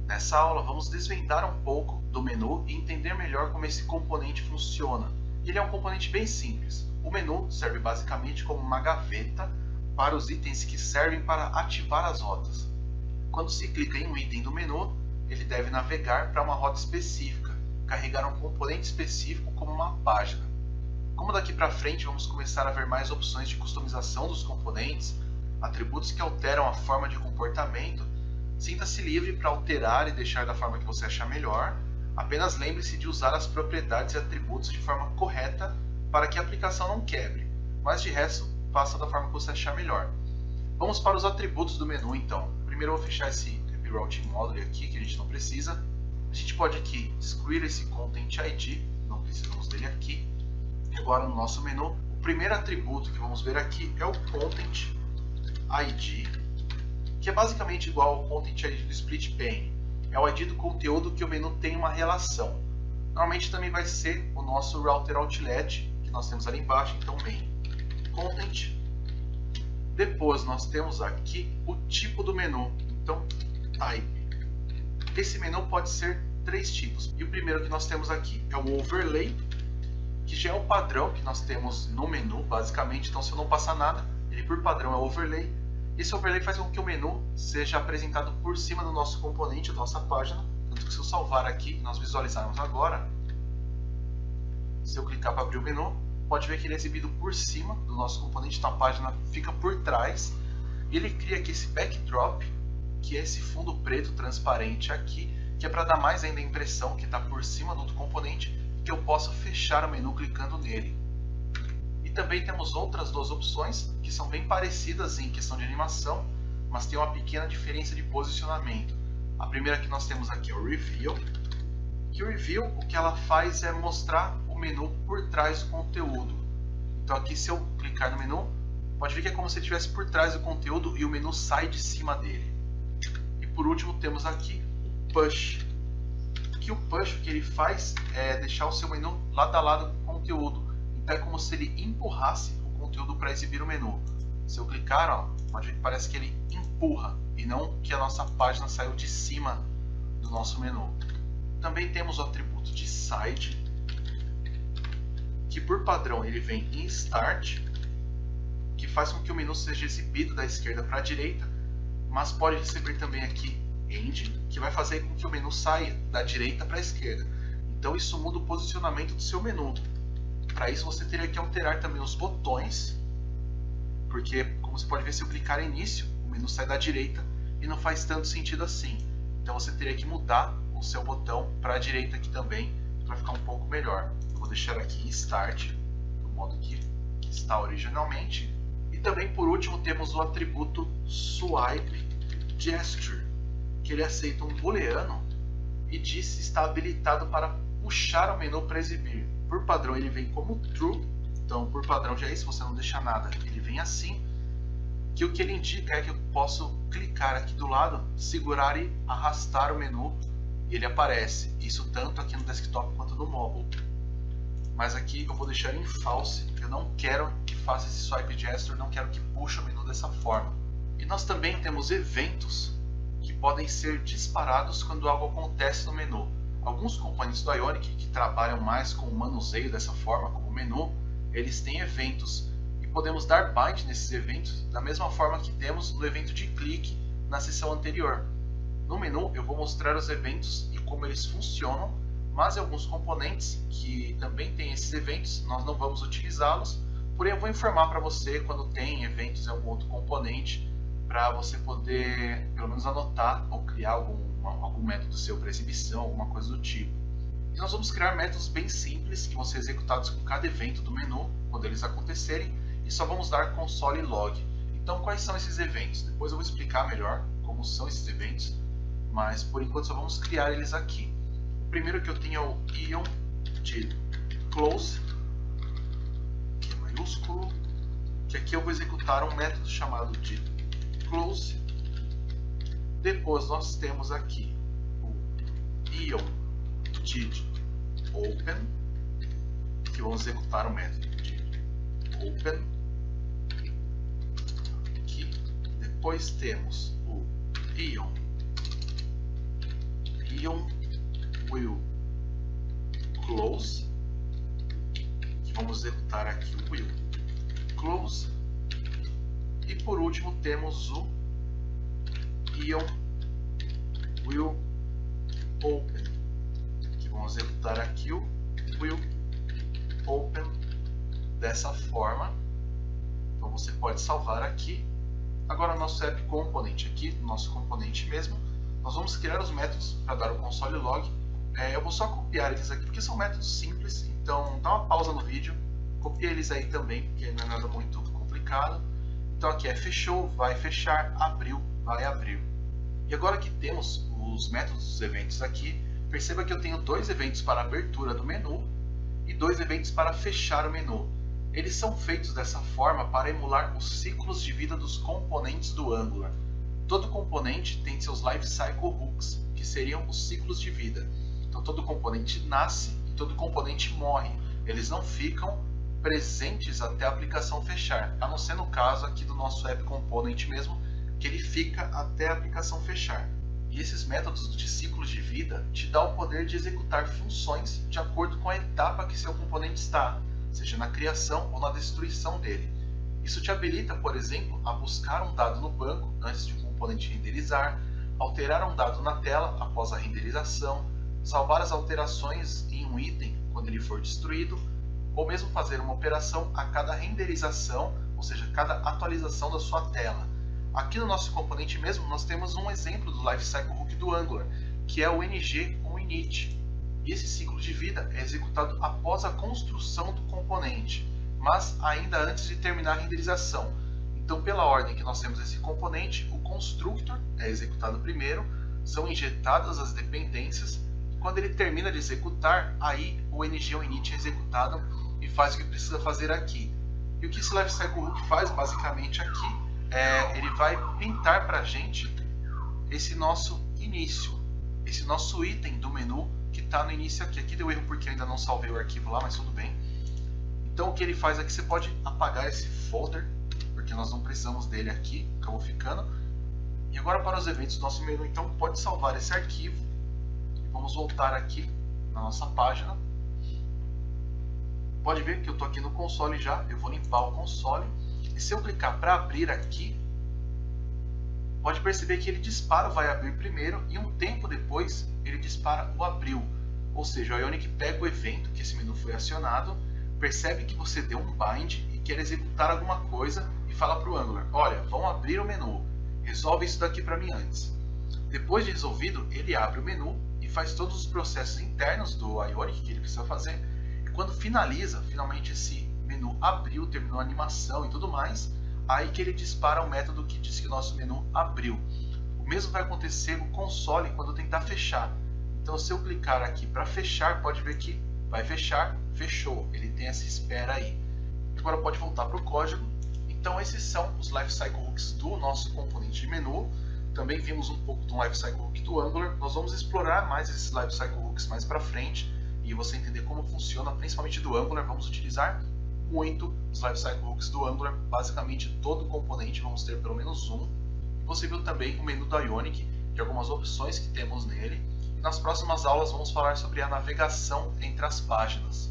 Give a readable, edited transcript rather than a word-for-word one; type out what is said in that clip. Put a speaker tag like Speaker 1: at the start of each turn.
Speaker 1: Nessa aula vamos desvendar um pouco do menu e entender melhor como esse componente funciona. Ele é um componente bem simples. O menu serve basicamente como uma gaveta para os itens que servem para ativar as rotas. Quando se clica em um item do menu, ele deve navegar para uma rota específica, carregar um componente específico como uma página. Como daqui para frente vamos começar a ver mais opções de customização dos componentes, atributos que alteram a forma de comportamento, sinta-se livre para alterar e deixar da forma que você achar melhor. Apenas lembre-se de usar as propriedades e atributos de forma correta para que a aplicação não quebre, mas de resto, faça da forma que você achar melhor. Vamos para os atributos do menu então. Primeiro eu vou fechar esse AppRouting Module aqui, que a gente não precisa. A gente pode aqui excluir esse Content ID, não precisamos dele aqui. E agora no nosso menu, o primeiro atributo que vamos ver aqui é o Content ID, que é basicamente igual ao Content ID do Split Pane. É o ID do conteúdo que o menu tem uma relação. Normalmente também vai ser o nosso Router Outlet, que nós temos ali embaixo, então main Content. Depois nós temos aqui o tipo do menu, então Type. Esse menu pode ser três tipos. E o primeiro que nós temos aqui é o Overlay, que já é o padrão que nós temos no menu, basicamente. Então se eu não passar nada, ele por padrão é Overlay. Esse overlay faz com que o menu seja apresentado por cima do nosso componente, da nossa página. Tanto que se eu salvar aqui e nós visualizarmos agora, se eu clicar para abrir o menu, pode ver que ele é exibido por cima do nosso componente, então a página fica por trás. E ele cria aqui esse backdrop, que é esse fundo preto transparente aqui, que é para dar mais ainda a impressão que está por cima do outro componente, que eu posso fechar o menu clicando nele. E também temos outras duas opções que são bem parecidas em questão de animação, mas tem uma pequena diferença de posicionamento. A primeira que nós temos aqui é o Reveal. Que o Reveal, o que ela faz é mostrar o menu por trás do conteúdo. Então aqui se eu clicar no menu, pode ver que é como se estivesse por trás do conteúdo e o menu sai de cima dele. E por último temos aqui o Push. Que o Push, o que ele faz é deixar o seu menu lado a lado com o conteúdo. Então é como se ele empurrasse o conteúdo para exibir o menu. Se eu clicar, ó, pode ver que parece que ele empurra e não que a nossa página saiu de cima do nosso menu. Também temos o atributo de Side, que por padrão ele vem em Start, que faz com que o menu seja exibido da esquerda para a direita, mas pode receber também aqui End, que vai fazer com que o menu saia da direita para a esquerda. Então isso muda o posicionamento do seu menu. Para isso você teria que alterar também os botões, porque como você pode ver, se eu clicar em início, o menu sai da direita e não faz tanto sentido assim. Então você teria que mudar o seu botão para a direita aqui também, para ficar um pouco melhor. Eu vou deixar aqui em Start, do modo que está originalmente. E também por último temos o atributo Swipe Gesture, que ele aceita um booleano e diz se está habilitado para puxar o menu para exibir. Por padrão ele vem como True, então por padrão já é isso, se você não deixar nada, ele vem assim. Que o que ele indica é que eu posso clicar aqui do lado, segurar e arrastar o menu e ele aparece. Isso tanto aqui no desktop quanto no mobile. Mas aqui eu vou deixar em False, eu não quero que faça esse Swipe Gesture, não quero que puxe o menu dessa forma. E nós também temos eventos que podem ser disparados quando algo acontece no menu. Alguns componentes do Ionic que trabalham mais com o manuseio dessa forma, como o menu, eles têm eventos e podemos dar bind nesses eventos da mesma forma que temos no evento de clique na sessão anterior. No menu eu vou mostrar os eventos e como eles funcionam, mas em alguns componentes que também têm esses eventos nós não vamos utilizá-los, porém eu vou informar para você quando tem eventos em algum outro componente, para você poder pelo menos anotar ou criar algum método seu para exibição, alguma coisa do tipo. E nós vamos criar métodos bem simples que vão ser executados com cada evento do menu, quando eles acontecerem, e só vamos dar console log. Então quais são esses eventos? Depois eu vou explicar melhor como são esses eventos, mas por enquanto só vamos criar eles aqui. O primeiro que eu tenho é o ion de close, que é maiúsculo, que aqui eu vou executar um método chamado de close. Depois nós temos aqui o ion did open, que vamos executar o método de open aqui. Depois temos o ion Ion will close, que vamos executar aqui o will close, e por último temos o Ion will open, que vamos executar aqui o will open dessa forma. Então você pode salvar aqui. Agora o nosso app component aqui, nosso componente mesmo, nós vamos criar os métodos para dar o console log. Eu vou só copiar eles aqui porque são métodos simples, então dá uma pausa no vídeo, copia eles aí também, porque não é nada muito complicado. Então aqui é fechou, vai fechar, abriu, vai abrir. E agora que temos os métodos dos eventos aqui, perceba que eu tenho dois eventos para abertura do menu e dois eventos para fechar o menu. Eles são feitos dessa forma para emular os ciclos de vida dos componentes do Angular. Todo componente tem seus lifecycle hooks, que seriam os ciclos de vida. Então todo componente nasce e todo componente morre. Eles não ficam presentes até a aplicação fechar, a não ser no caso aqui do nosso app component mesmo, que ele fica até a aplicação fechar. E esses métodos de ciclos de vida te dão o poder de executar funções de acordo com a etapa que seu componente está, seja na criação ou na destruição dele. Isso te habilita, por exemplo, a buscar um dado no banco antes de um componente renderizar, alterar um dado na tela após a renderização, salvar as alterações em um item quando ele for destruído, ou mesmo fazer uma operação a cada renderização, ou seja, cada atualização da sua tela. Aqui no nosso componente mesmo, nós temos um exemplo do lifecycle hook do Angular, que é o ng com init. E esse ciclo de vida é executado após a construção do componente, mas ainda antes de terminar a renderização. Então, pela ordem que nós temos esse componente, o constructor é executado primeiro, são injetadas as dependências, e quando ele termina de executar, aí o ng ou init é executado e faz o que precisa fazer aqui. E o que esse lifecycle hook faz basicamente aqui ele vai pintar para a gente esse nosso início, esse nosso item do menu que está no início aqui. Aqui deu erro porque eu ainda não salvei o arquivo lá, mas tudo bem. Então o que ele faz aqui, você pode apagar esse folder, porque nós não precisamos dele aqui, acabou ficando. E agora para os eventos do nosso menu, então pode salvar esse arquivo. Vamos voltar aqui na nossa página. Pode ver que eu estou aqui no console já, eu vou limpar o console. E se eu clicar para abrir aqui, pode perceber que ele dispara o vai abrir primeiro e um tempo depois ele dispara o abriu. Ou seja, o Ionic pega o evento que esse menu foi acionado, percebe que você deu um bind e quer executar alguma coisa e fala para o Angular, olha, vamos abrir o menu, resolve isso daqui para mim antes. Depois de resolvido, ele abre o menu e faz todos os processos internos do Ionic que ele precisa fazer. E quando finaliza, finalmente esse menu abriu, terminou a animação e tudo mais, aí que ele dispara um método que diz que o nosso menu abriu. O mesmo vai acontecer no console quando eu tentar fechar. Então se eu clicar aqui para fechar, pode ver que vai fechar, fechou, ele tem essa espera aí. Agora pode voltar para o código. Então esses são os lifecycle hooks do nosso componente de menu. Também vimos um pouco do lifecycle hook do Angular. Nós vamos explorar mais esses lifecycle hooks mais para frente e você entender como funciona, principalmente do Angular. Vamos utilizar muito os lifecycle hooks do Angular, basicamente todo componente vamos ter pelo menos um. E você viu também o menu do Ionic e algumas opções que temos nele. E nas próximas aulas vamos falar sobre a navegação entre as páginas.